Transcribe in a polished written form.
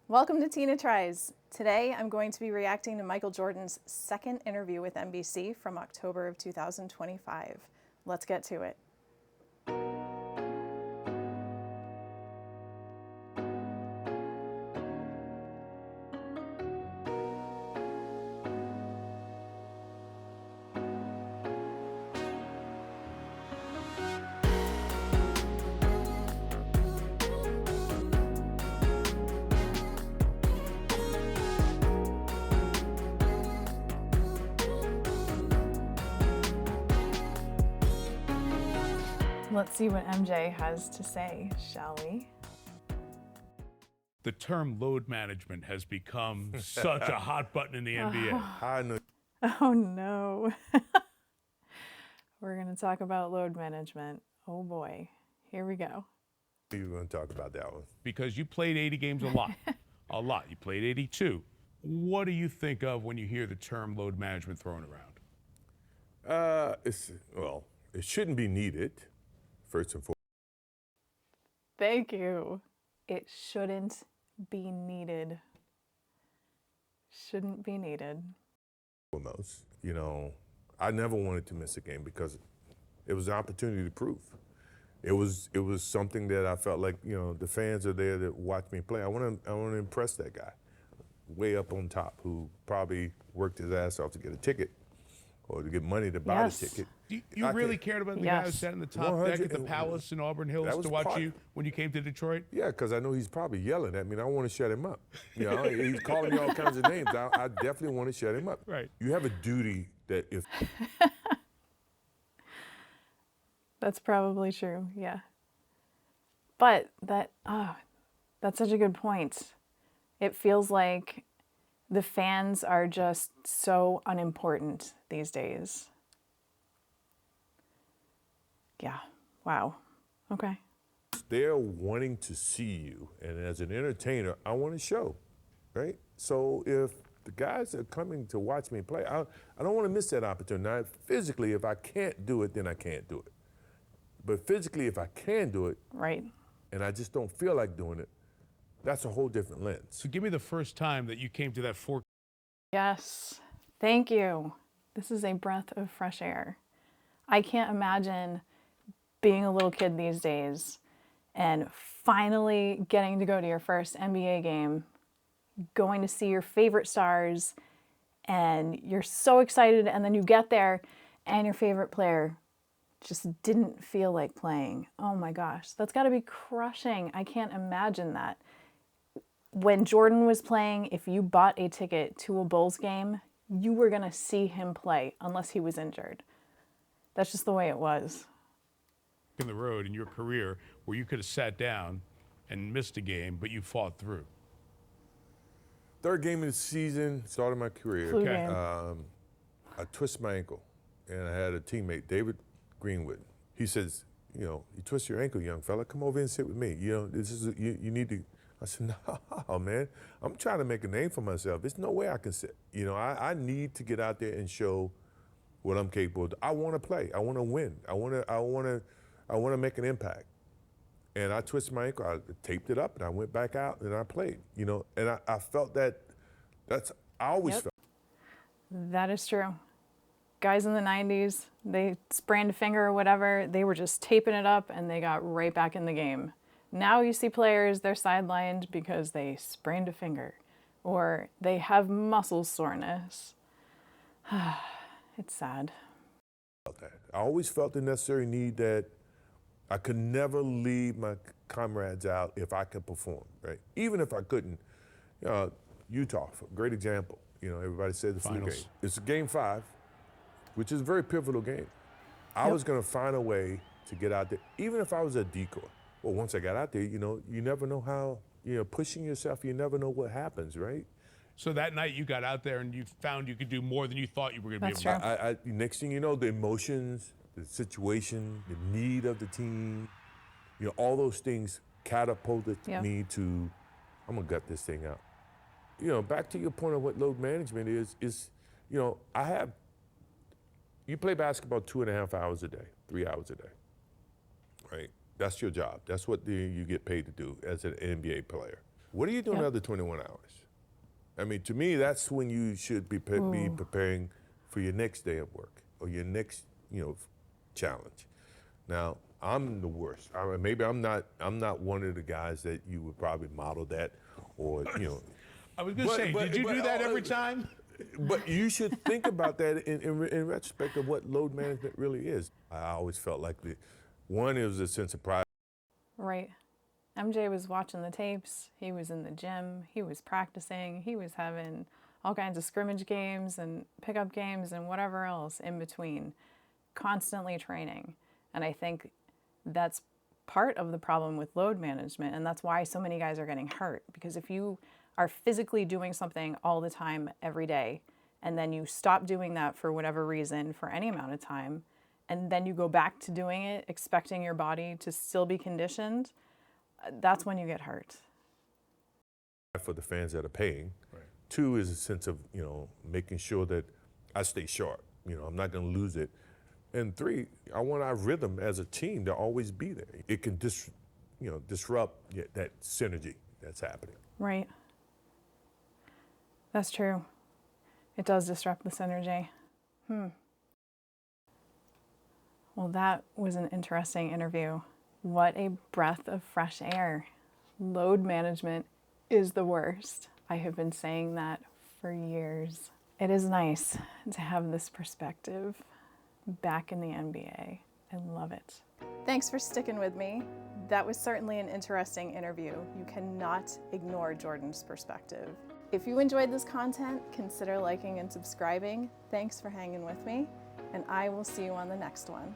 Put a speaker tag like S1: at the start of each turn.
S1: Welcome to Tina Tries. Today I'm going to be reacting to Michael Jordan's second interview with NBC from October of 2025. Let's get to it. Let's see what MJ has to say, shall we?
S2: The term load management has become such a hot button in the NBA.
S3: I know.
S1: Oh no. We're going to talk about load management. Oh boy. Here we go.
S3: You were going to talk about that one.
S2: Because you played 80 games a lot. A lot. You played 82. What do you think of when you hear the term load management thrown around?
S3: It shouldn't be needed, first and foremost.
S1: Thank you. It shouldn't be needed. Shouldn't be needed.
S3: You know, I never wanted to miss a game because it was an opportunity to prove. It was something that I felt like, you know, the fans are there to watch me play. I want to impress that guy way up on top who probably worked his ass off to get a ticket or to get money to buy the ticket.
S2: You really cared about the guy who sat in the top deck at the Palace in Auburn Hills to watch you when you came to Detroit?
S3: Yeah, because I know he's probably yelling at me, and I want to shut him up. You know, he's calling me all kinds of names. I definitely want to shut him up.
S2: Right.
S3: You have a duty that if...
S1: That's probably true, yeah. But that's such a good point. It feels like the fans are just so unimportant these days. Yeah, wow, okay.
S3: They're wanting to see you, and as an entertainer, I want to show, right? So if the guys are coming to watch me play, I don't want to miss that opportunity. Now, physically, if I can't do it, then I can't do it. But physically, if I can do it,
S1: right,
S3: and I just don't feel like doing it, that's a whole different lens.
S2: So give me the first time that you came to that four.
S1: Yes, thank you. This is a breath of fresh air. I can't imagine being a little kid these days and finally getting to go to your first NBA game, going to see your favorite stars, and you're so excited, and then you get there and your favorite player just didn't feel like playing. Oh my gosh, that's got to be crushing. I can't imagine that. When Jordan was playing, if you bought a ticket to a Bulls game, you were going to see him play unless he was injured. That's just the way it was.
S2: In the road in your career where you could have sat down and missed a game, but you fought through.
S3: Third game of the season, started my career.
S1: Flu game.
S3: I twisted my ankle, and I had a teammate, David Greenwood. He says, you know, you twist your ankle, young fella, come over and sit with me. You know, this is you need to. I said, no, man, I'm trying to make a name for myself. There's no way I can sit. You know, I need to get out there and show what I'm capable of. I want to play. I want to win. I want to make an impact. And I twisted my ankle. I taped it up, and I went back out, and I played. You know, and I felt I always felt.
S1: That is true. Guys in the 90s, they sprained a finger or whatever, they were just taping it up, and they got right back in the game. Now you see players, they're sidelined because they sprained a finger or they have muscle soreness. It's sad.
S3: I always felt the necessary need that I could never leave my comrades out if I could perform, right? Even if I couldn't. Utah, great example. You know, everybody said the flu game. It's game 5, which is a very pivotal game. I was going to find a way to get out there, even if I was a decoy. Well, once I got out there, you know, you never know how, you know, pushing yourself, you never know what happens, right?
S2: So that night you got out there and you found you could do more than you thought you were going to be able to.
S3: Next thing you know, the emotions, the situation, the need of the team, you know, all those things catapulted me to, I'm going to gut this thing out. You know, back to your point of what load management is, you know, you play basketball 2.5 hours a day, 3 hours a day, right? That's your job. That's what you get paid to do as an NBA player. What are you doing
S1: Yep.
S3: the other 21 hours? I mean, to me, that's when you should be preparing for your next day of work or your next, challenge. Now, I'm the worst. Maybe I'm not one of the guys that you would probably model that, or
S2: I was going to say, did you do that every time?
S3: But you should think about that in retrospect of what load management really is. I always felt like it was a sense of pride.
S1: Right. MJ was watching the tapes, he was in the gym, he was practicing, he was having all kinds of scrimmage games and pickup games and whatever else in between, constantly training. And I think that's part of the problem with load management, and that's why so many guys are getting hurt. Because if you are physically doing something all the time, every day, and then you stop doing that for whatever reason for any amount of time, and then you go back to doing it, expecting your body to still be conditioned, that's when you get hurt.
S3: For the fans that are paying.
S2: Right.
S3: 2 is a sense of, making sure that I stay sharp. I'm not going to lose it. And 3, I want our rhythm as a team to always be there. It can disrupt that synergy that's happening.
S1: Right. That's true. It does disrupt the synergy. Well, that was an interesting interview. What a breath of fresh air. Load management is the worst. I have been saying that for years. It is nice to have this perspective back in the NBA. I love it. Thanks for sticking with me. That was certainly an interesting interview. You cannot ignore Jordan's perspective. If you enjoyed this content, consider liking and subscribing. Thanks for hanging with me, and I will see you on the next one.